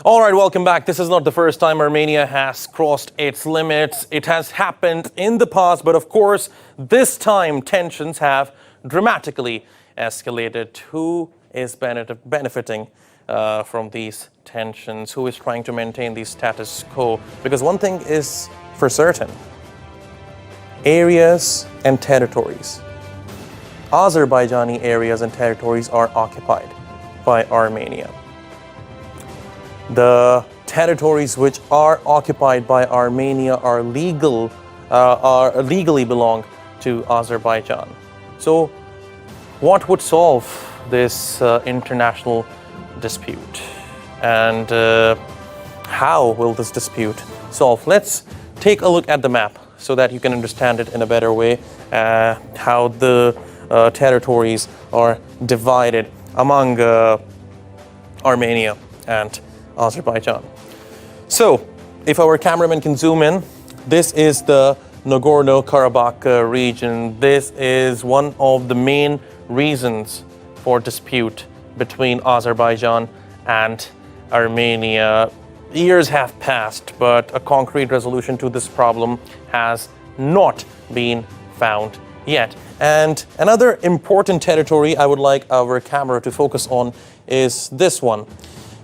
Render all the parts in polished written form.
All right, welcome back. This is not the first time Armenia has crossed its limits. It has happened in the past, but of course, this time tensions have dramatically escalated. Who is benefiting from these tensions? Who is trying to maintain the status quo? Because one thing is for certain: areas and territories. Azerbaijani areas and territories are occupied by Armenia. The territories which are occupied by Armenia are legally belong to Azerbaijan. So, what would solve this international dispute, and how will this dispute solve? Let's take a look at the map so that you can understand it in a better way. How the territories are divided among Armenia and Azerbaijan. So, if our cameraman can zoom in, this is the Nagorno-Karabakh region. This is one of the main reasons for dispute between Azerbaijan and Armenia. Years have passed, but a concrete resolution to this problem has not been found yet. And another important territory I would like our camera to focus on is this one.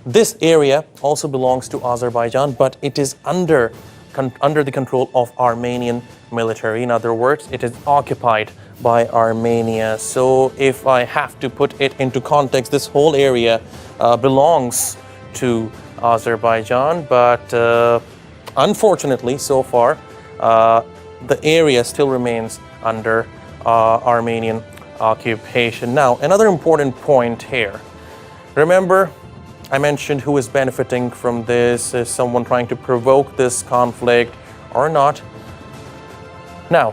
This area also belongs to Azerbaijan, but it is under the control of Armenian military. In other words, it is occupied by Armenia. So if I have to put it into context, this whole area belongs to Azerbaijan, but unfortunately, so far, the area still remains under Armenian occupation. Now, another important point here. Remember, I mentioned who is benefiting from this. Is someone trying to provoke this conflict or not? Now,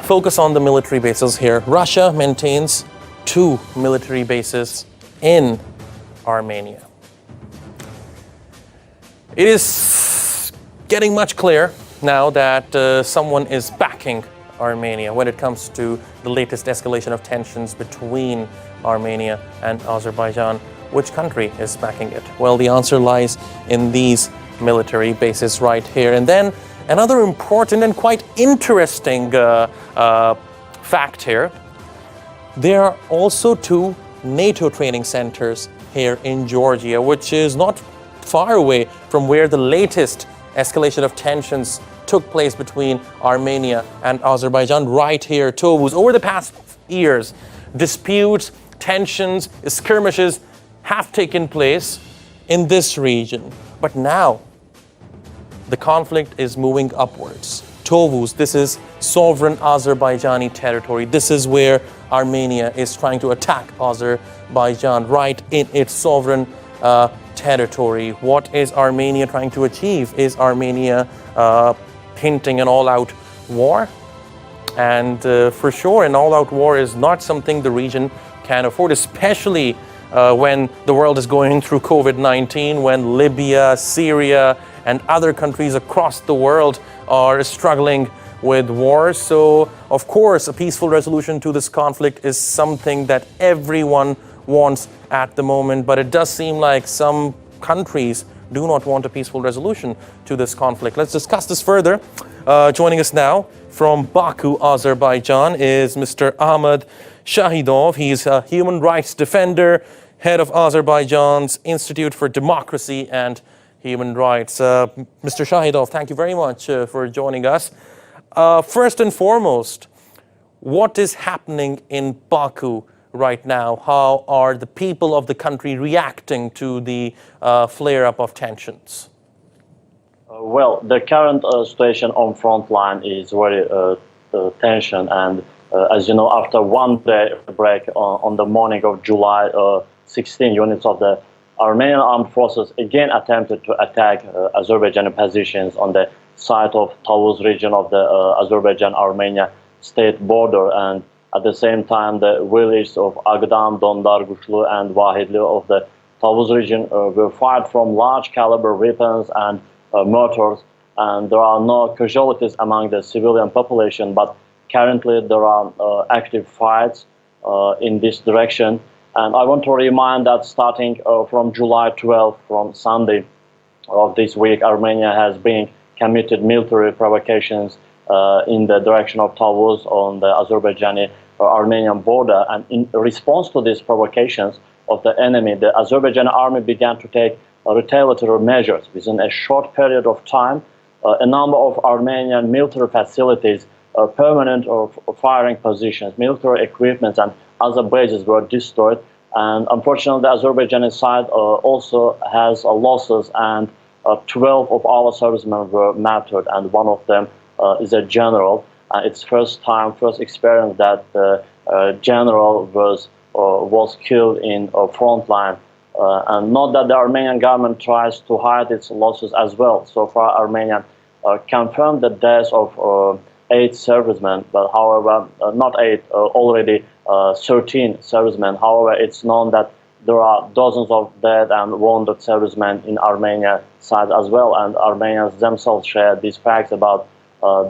focus on the military bases here. Russia maintains 2 military bases in Armenia. It is getting much clearer now that someone is backing Armenia when it comes to the latest escalation of tensions between Armenia and Azerbaijan. Which country is backing it? Well, the answer lies in these military bases right here. And then another important and quite interesting fact here. There are also 2 NATO training centers here in Georgia, which is not far away from where the latest escalation of tensions took place between Armenia and Azerbaijan, right here, Tovuz. Over the past years, disputes, tensions, skirmishes have taken place in this region. But now, the conflict is moving upwards. Tovuz, this is sovereign Azerbaijani territory. This is where Armenia is trying to attack Azerbaijan, right in its sovereign territory. What is Armenia trying to achieve? Is Armenia hinting an all-out war? And for sure, an all-out war is not something the region can afford, especially when the world is going through COVID-19, when Libya, Syria, and other countries across the world are struggling with wars. So, of course, a peaceful resolution to this conflict is something that everyone wants at the moment, but it does seem like some countries do not want a peaceful resolution to this conflict. Let's discuss this further. Joining us now from Baku, Azerbaijan, is Mr. Ahmad Shahidov. He's a human rights defender, head of Azerbaijan's Institute for Democracy and Human Rights. Mr. Shahidov, thank you very much for joining us. First and foremost, what is happening in Baku right now? How are the people of the country reacting to the flare-up of tensions? Well, the current situation on front line is very tension, and as you know, after one day break on the morning of July 16, units of the Armenian armed forces again attempted to attack Azerbaijani positions on the side of Tovuz region of the Azerbaijan-Armenia state border, and at the same time the villages of Agdam, Dondar Gushchu and Vahidli of the Tovuz region were fired from large caliber weapons and mortars, and there are no casualties among the civilian population, but currently there are active fights in this direction. And I want to remind that starting from July 12th, from Sunday of this week, Armenia has been committed military provocations in the direction of Tovuz on the Azerbaijani-Armenian border. And in response to these provocations of the enemy, the Azerbaijan army began to take retaliatory measures. Within a short period of time, a number of Armenian military facilities, permanent or firing positions, military equipment, and other bases were destroyed. And unfortunately, the Azerbaijani side also has losses, and 12 of our servicemen were martyred, and one of them is a general. It's first experience that the general was killed in a front line. And not that the Armenian government tries to hide its losses as well. So far, Armenia confirmed the deaths of 8 servicemen, but however, not 8, already 13 servicemen. However, it's known that there are dozens of dead and wounded servicemen in Armenia side as well, and Armenians themselves share these facts about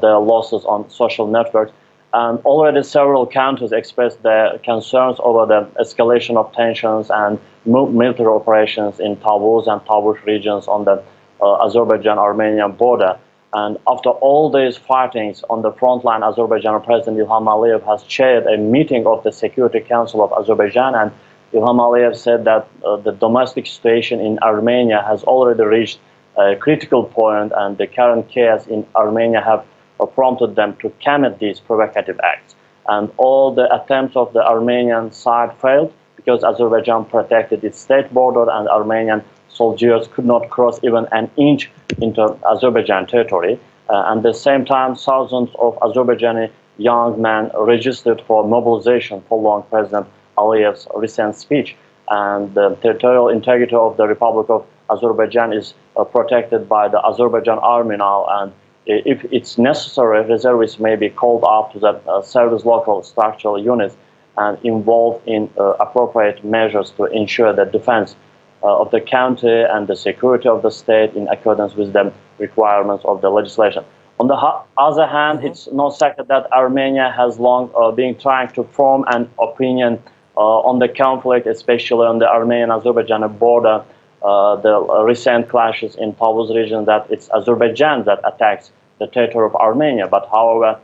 their losses on social networks. And already several countries expressed their concerns over the escalation of tensions and military operations in Tovuz and Tovuz regions on the Azerbaijan-Armenian border. And after all these fightings on the front line, Azerbaijan President Ilham Aliyev has chaired a meeting of the Security Council of Azerbaijan, and Ilham Aliyev said that the domestic situation in Armenia has already reached a critical point, and the current chaos in Armenia have prompted them to commit these provocative acts. And all the attempts of the Armenian side failed because Azerbaijan protected its state border, and Armenian soldiers could not cross even an inch into Azerbaijan territory. And at the same time, thousands of Azerbaijani young men registered for mobilization following President Aliyev's recent speech. And the territorial integrity of the Republic of Azerbaijan is protected by the Azerbaijan army now, and if it's necessary, reservists may be called up to the service local structural units and involved in appropriate measures to ensure the defense of the country and the security of the state in accordance with the requirements of the legislation. On the other hand, it's no secret that Armenia has long been trying to form an opinion on the conflict, especially on the Armenian-Azerbaijan border. The recent clashes in Tovuz region, that it's Azerbaijan that attacks the territory of Armenia. But however,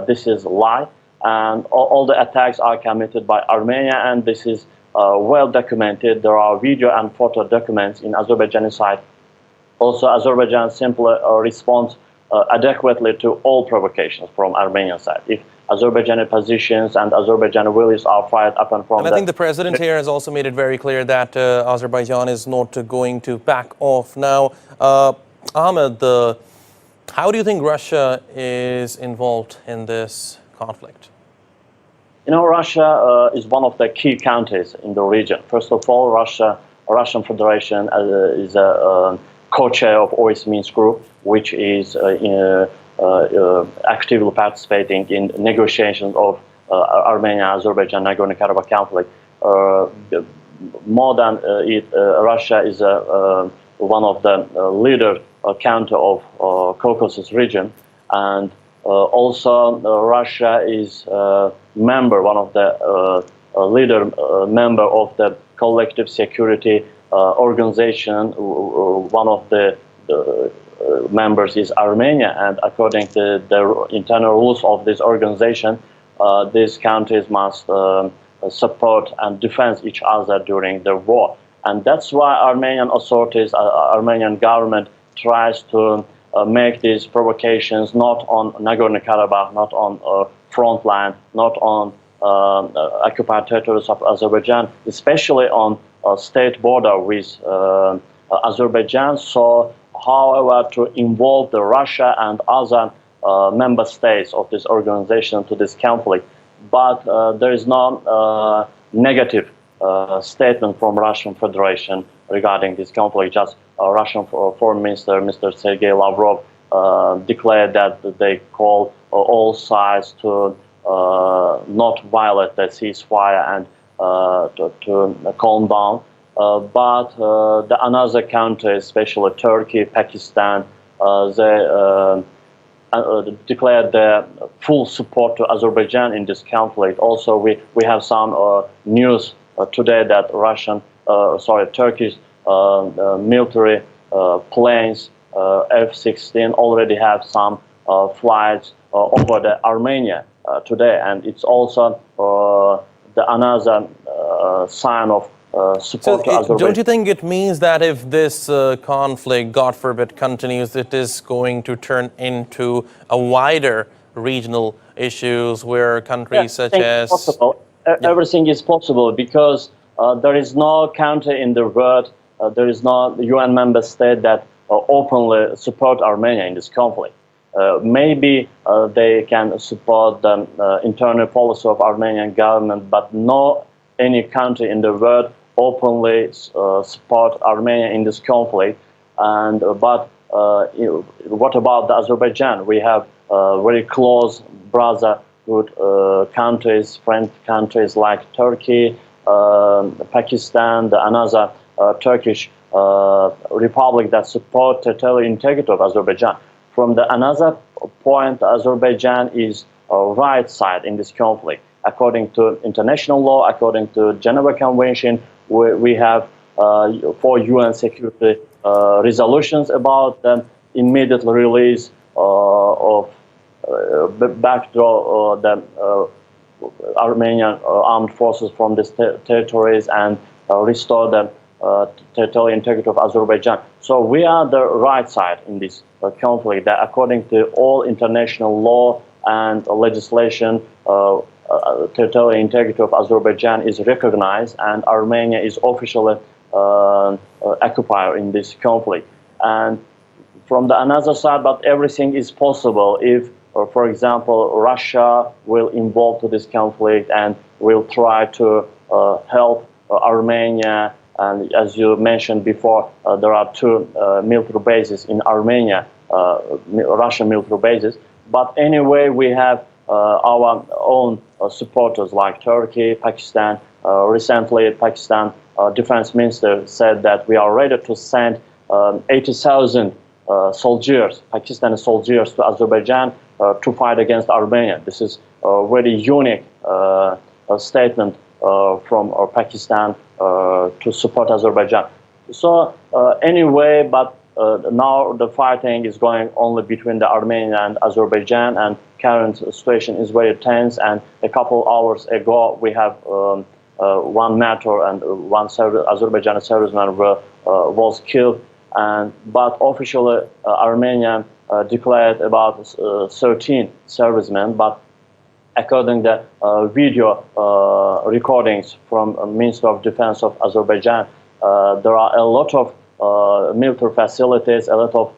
this is a lie, and all the attacks are committed by Armenia, and this is well documented. There are video and photo documents in Azerbaijani side. Also, Azerbaijan simply responds adequately to all provocations from Armenian side. If Azerbaijani positions and Azerbaijani wills are fired up and from. And I think the president here has also made it very clear that Azerbaijan is not going to back off. Now, Ahmed, how do you think Russia is involved in this conflict? You know, Russia is one of the key countries in the region. First of all, Russian Federation is a co-chair of OS Minsk Group, which is actively participating in negotiations of Armenia-Azerbaijan Nagorno-Karabakh conflict. More than it, Russia is one of the leader country of Caucasus region, and also Russia is member, one of the leader member of the collective security organization. One of the members is Armenia, and according to the internal rules of this organization, these countries must support and defend each other during the war. And that's why Armenian authorities, Armenian government tries to make these provocations not on Nagorno-Karabakh, not on front line, not on occupied territories of Azerbaijan, especially on state border with Azerbaijan. So, however, to involve the Russia and other member states of this organization to this conflict. But there is no negative statement from Russian Federation regarding this conflict. Just Russian Foreign Minister, Mr. Sergei Lavrov, declared that they call all sides to not violate the ceasefire and to calm down. But another country, especially Turkey, Pakistan, they declared their full support to Azerbaijan in this conflict. Also, we have some news today that Turkish military planes F-16 already have some flights over the Armenia today, and it's also another sign of support to Azerbaijan. Don't you think it means that if this conflict, God forbid, continues, it is going to turn into a wider regional issues where countries such as... Everything is possible because there is no country in the world, there is no UN member state that openly support Armenia in this conflict. Maybe they can support the internal policy of Armenian government, but no any country in the world openly support Armenia in this conflict. And what about Azerbaijan? We have very close brotherhood countries, friend countries like Turkey, Pakistan, another Turkish republic that support territorial integrity of Azerbaijan. From another point, Azerbaijan is right side in this conflict. According to international law, according to Geneva Convention, we have 4 UN security resolutions about the immediate release of backdraw the Armenian armed forces from these territories and restore the territorial integrity of Azerbaijan. So we are the right side in this conflict. That according to all international law and legislation, territorial integrity of Azerbaijan is recognized, and Armenia is officially occupier in this conflict. And from the another side, but everything is possible if, for example, Russia will involve to this conflict and will try to help Armenia. And as you mentioned before, there are 2 military bases in Armenia, Russian military bases. But anyway, we have our own supporters like Turkey, Pakistan. Recently, Pakistan defense minister said that we are ready to send 80,000 soldiers, Pakistani soldiers, to Azerbaijan to fight against Armenia. This is a very unique statement from Pakistan to support Azerbaijan. So anyway, but now the fighting is going only between the Armenia and Azerbaijan, and current situation is very tense. And a couple hours ago, we have one matter and one Azerbaijani serviceman was killed. But officially, Armenia declared about 13 servicemen. But according to video recordings from Minister of Defense of Azerbaijan, there are a lot of military facilities, a lot of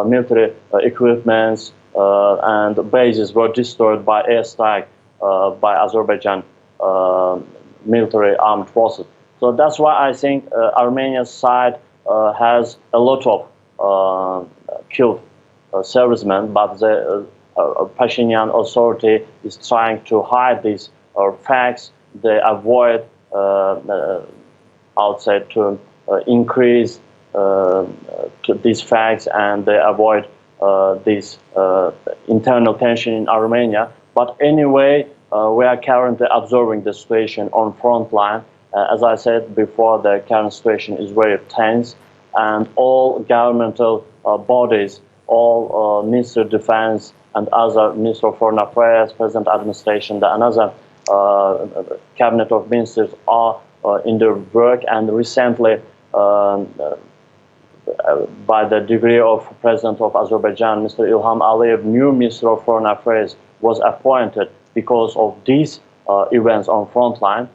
military equipments, and bases were destroyed by airstrike by Azerbaijan military armed forces. So that's why I think Armenia's side has a lot of killed servicemen, but the Pashinyan authority is trying to hide these facts. They avoid, outside to increase to these facts, and they avoid this internal tension in Armenia. But anyway, we are currently observing the situation on front line. As I said before, the current situation is very tense, and all governmental bodies, all Ministry of Defense and other Minister of Foreign Affairs, President Administration, another cabinet of ministers are in their work. And recently, by the degree of President of Azerbaijan, Mr. Ilham Aliyev, new Minister of Foreign Affairs was appointed because of these events on front line.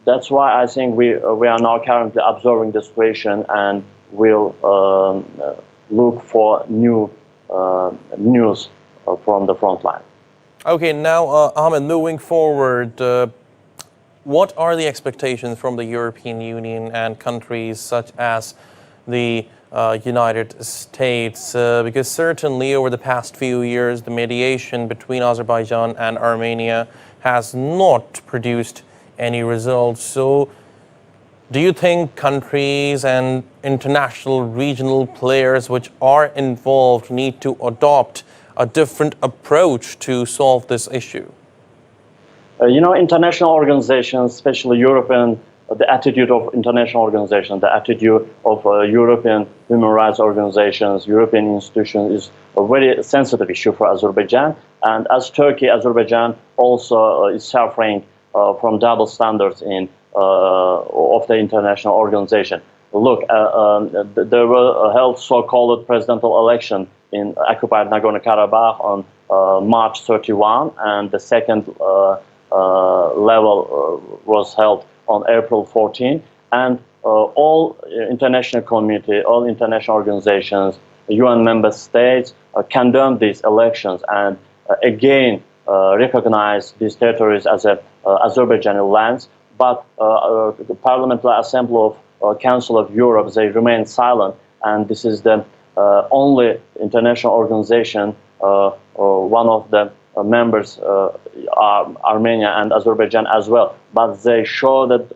That's why I think we are now currently observing the situation and will look for new news from the front line. Okay, now Ahmed, moving forward, what are the expectations from the European Union and countries such as the United States? Because certainly over the past few years, the mediation between Azerbaijan and Armenia has not produced any results. So do you think countries and international regional players which are involved need to adopt a different approach to solve this issue? International organizations, especially European, the attitude of international organizations, the attitude of European human rights organizations, European institutions is a very sensitive issue for Azerbaijan. And as Turkey, Azerbaijan also is suffering from double standards of the international organization. Look, there were held so-called presidential election in occupied Nagorno-Karabakh on March 31, and the second level was held on April 14, and all international community, all international organizations, UN member states condemned these elections and again recognize these territories as Azerbaijani lands. But the Parliamentary Assembly of Council of Europe, they remain silent, and this is the only international organization, one of the members are Armenia and Azerbaijan as well, but they show that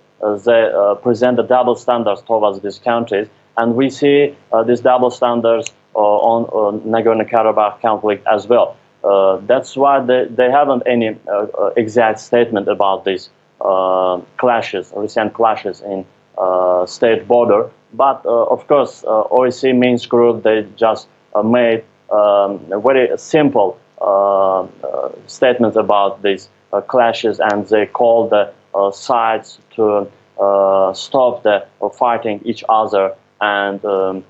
they present the double standards towards these countries, and we see these double standards on Nagorno-Karabakh conflict as well. That's why they haven't any exact statement about these clashes, recent clashes in state border, but of course OSCE Minsk group, they just made very simple statements about these clashes, and they called the sides to stop the fighting each other and to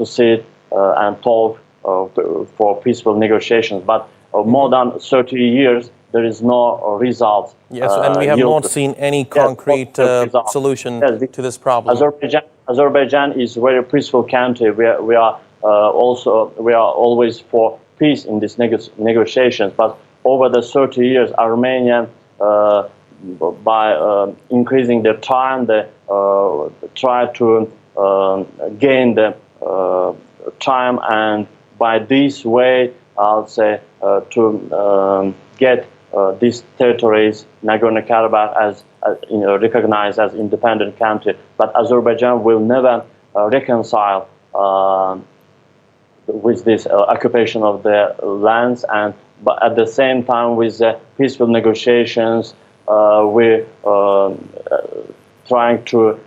sit and talk for peaceful negotiations. But more than 30 years, there is no result. Yes, and we have not seen any concrete solution to this problem. Azerbaijan is a very peaceful country. We are always for peace in these negotiations. But over the 30 years, Armenia, by increasing their time, they try to gain the time, and by this way, I'll say to get these territories, Nagorno-Karabakh, as recognized as independent country. But Azerbaijan will never reconcile with this occupation of their lands, but at the same time, with the peaceful negotiations, we're trying to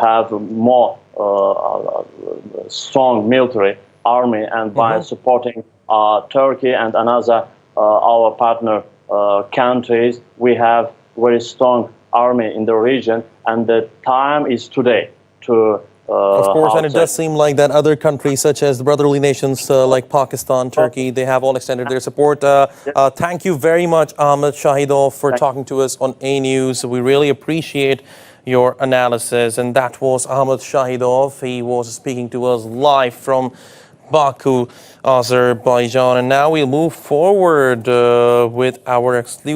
have more strong military army, and by supporting Turkey and another our partner countries, we have very strong army in the region, and the time is today to of course, and it does seem like that other countries such as the brotherly nations like Pakistan, Turkey, they have all extended their support. Thank you very much, Ahmad Shahidov, for talking to us on ANews. We really appreciate your analysis. And that was Ahmad Shahidov. He was speaking to us live from Baku, Azerbaijan. And now we'll move forward with our exclusive